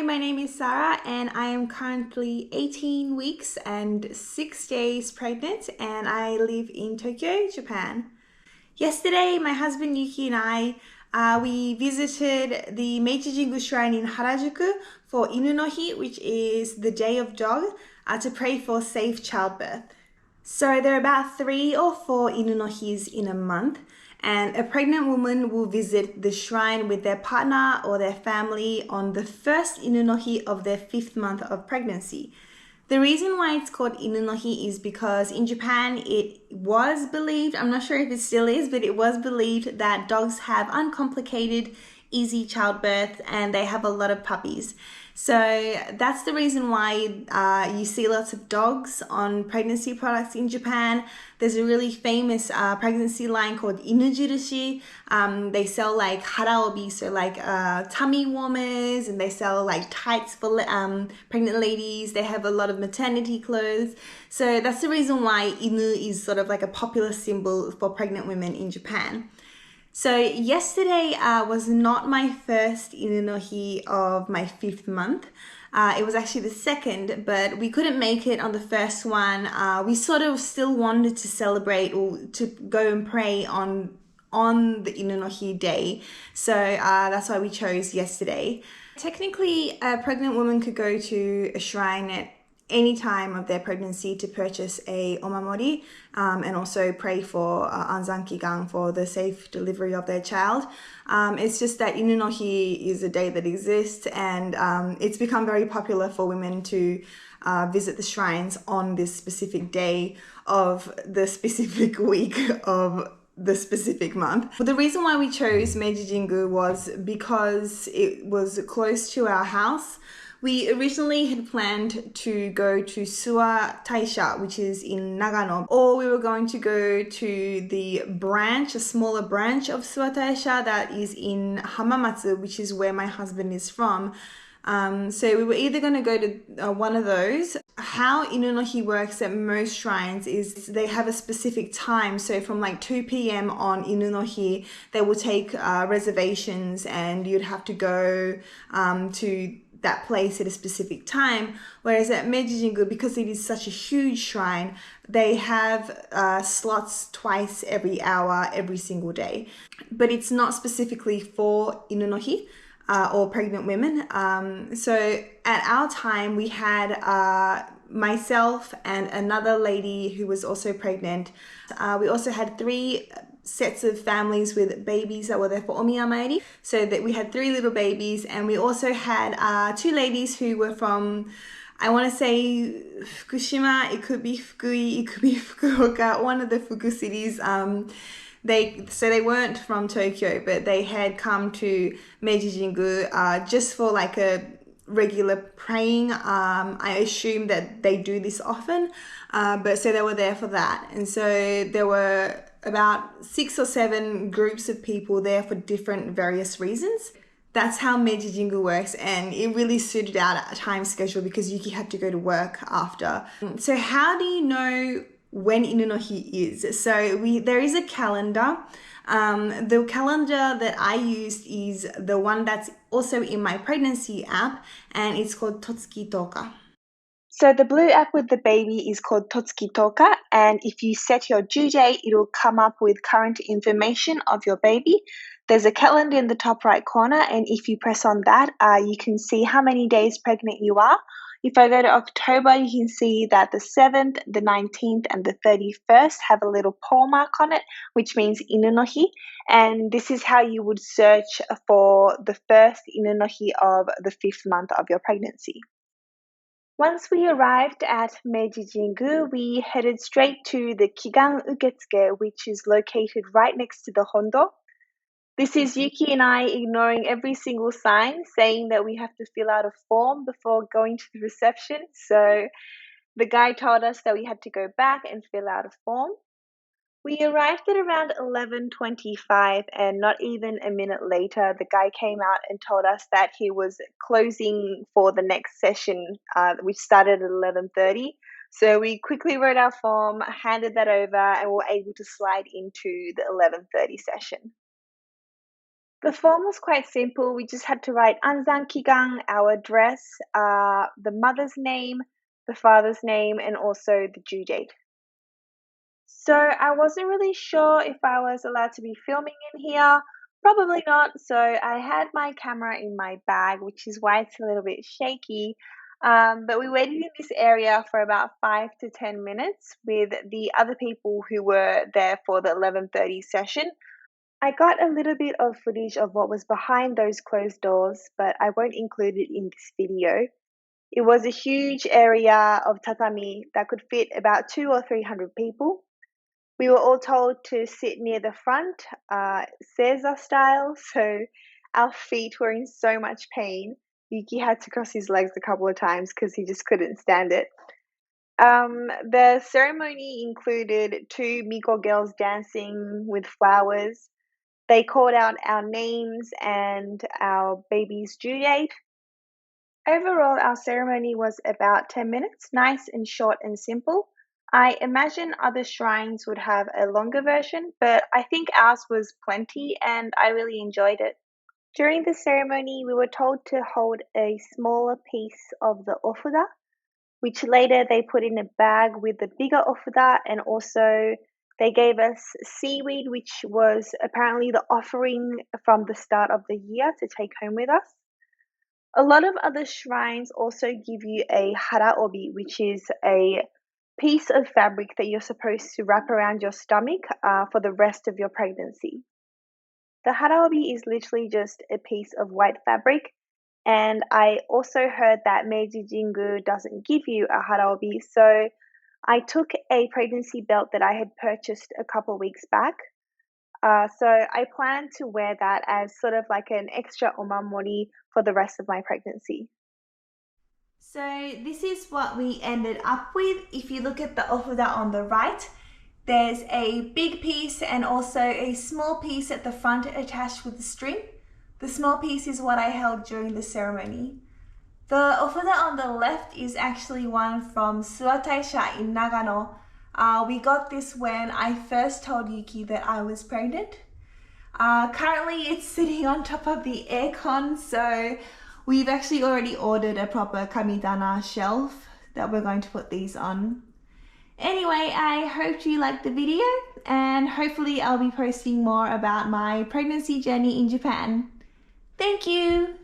my name is Sarah and I am currently 18 weeks and 6 days pregnant and I live in Tokyo, Japan. Yesterday, my husband Yuki and we visited the Meiji Jingu Shrine in Harajuku for Inu no Hi, which is the Day of Dog, to pray for safe childbirth. So there are about 3 or 4 Inu no His in a month, and a pregnant woman will visit the shrine with their partner or their family on the first Inu no Hi of their 5th month of pregnancy. The reason why it's called Inu no Hi is because in Japan it was believed, I'm not sure if it still is, but it was believed that dogs have uncomplicated, easy childbirth and they have a lot of puppies. So that's the reason why you see lots of dogs on pregnancy products in Japan. There's a really famous pregnancy line called Inujirushi. They sell like haraobi, so like tummy warmers, and they sell like tights for pregnant ladies. They have a lot of maternity clothes. So that's the reason why Inu is sort of like a popular symbol for pregnant women in Japan. So yesterday was not my first Inu no Hi of my 5th month. It was actually the 2nd, but we couldn't make it on the first one. We sort of still wanted to celebrate or to go and pray on the Inu no Hi day. So that's why we chose yesterday. Technically, a pregnant woman could go to a shrine at any time of their pregnancy to purchase a omamori and also pray for anzan祈願 for the safe delivery of their child. It's just that Inu no Hi is a day that exists, and it's become very popular for women to visit the shrines on this specific day of the specific week of the specific month. But the reason why we chose Meiji Jingu was because it was close to our house. We originally had planned to go to Suwa Taisha, which is in Nagano, or we were going to go to the branch, a smaller branch of Suwa Taisha that is in Hamamatsu, which is where my husband is from. So we were either going to go to one of those. How Inu no Hi works at most shrines is they have a specific time. So from like 2 p.m. on Inu no Hi, they will take reservations and you'd have to go to that place at a specific time. Whereas at Meiji Jingu, because it is such a huge shrine, they have slots twice every hour, every single day. But it's not specifically for Inu no Hi or pregnant women. So at our time, we had myself and another lady who was also pregnant. We also had 3 sets of families with babies that were there for omiyamaeri, so that we had 3 little babies, and we also had 2 ladies who were from, I want to say Fukushima, it could be Fukui, it could be Fukuoka, one of the Fuku cities. They weren't from Tokyo, but they had come to Meiji Jingu just for like a regular praying. I assume that they do this often, but so they were there for that. And so there were about 6 or 7 groups of people there for different various reasons. That's how Meiji Jingu works, and it really suited our time schedule because Yuki had to go to work after. So how do you know when Inu no Hi is? So there is a calendar. The calendar that I used is the one that's also in my pregnancy app, and it's called Totsuki Toka. So the blue app with the baby is called Totsuki Toka, and if you set your due date, it'll come up with current information of your baby. There's a calendar in the top right corner, and if you press on that, you can see how many days pregnant you are. If I go to October, you can see that the 7th, the 19th, and the 31st have a little paw mark on it, which means Inu no Hi. And this is how you would search for the first Inu no Hi of the 5th month of your pregnancy. Once we arrived at Meiji Jingu, we headed straight to the Kigan Uketsuke, which is located right next to the Hondo. This is Yuki and I ignoring every single sign saying that we have to fill out a form before going to the reception. So the guy told us that we had to go back and fill out a form. We arrived at around 11:25, and not even a minute later, the guy came out and told us that he was closing for the next session, which started at 11:30. So we quickly wrote our form, handed that over, and were able to slide into the 11:30 session. The form was quite simple. We just had to write Anzan Kigang, our address, the mother's name, the father's name, and also the due date. So I wasn't really sure if I was allowed to be filming in here. Probably not. So I had my camera in my bag, which is why it's a little bit shaky. But we waited in this area for about 5 to 10 minutes with the other people who were there for the 11:30 session. I got a little bit of footage of what was behind those closed doors, but I won't include it in this video. It was a huge area of tatami that could fit about 200 or 300 people. We were all told to sit near the front, Caesar style, so our feet were in so much pain. Yuki had to cross his legs a couple of times because he just couldn't stand it. The ceremony included 2 Miko girls dancing with flowers. They called out our names and our baby's due date. Overall, our ceremony was about 10 minutes, nice and short and simple. I imagine other shrines would have a longer version, but I think ours was plenty and I really enjoyed it. During the ceremony, we were told to hold a smaller piece of the ofuda, which later they put in a bag with the bigger ofuda, and also they gave us seaweed, which was apparently the offering from the start of the year to take home with us. A lot of other shrines also give you a haraobi, which is a piece of fabric that you're supposed to wrap around your stomach for the rest of your pregnancy. The haraobi is literally just a piece of white fabric, and I also heard that Meiji Jingu doesn't give you a haraobi, so I took a pregnancy belt that I had purchased a couple weeks back. So I plan to wear that as sort of like an extra omamori for the rest of my pregnancy. So this is what we ended up with. If you look at the ofuda on the right, there's a big piece and also a small piece at the front attached with a string. The small piece is what I held during the ceremony. The ofuda on the left is actually one from Suwataisha in Nagano. We got this when I first told Yuki that I was pregnant. Currently it's sitting on top of the aircon, so we've actually already ordered a proper kamidana shelf that we're going to put these on. Anyway, I hope you liked the video, and hopefully I'll be posting more about my pregnancy journey in Japan. Thank you!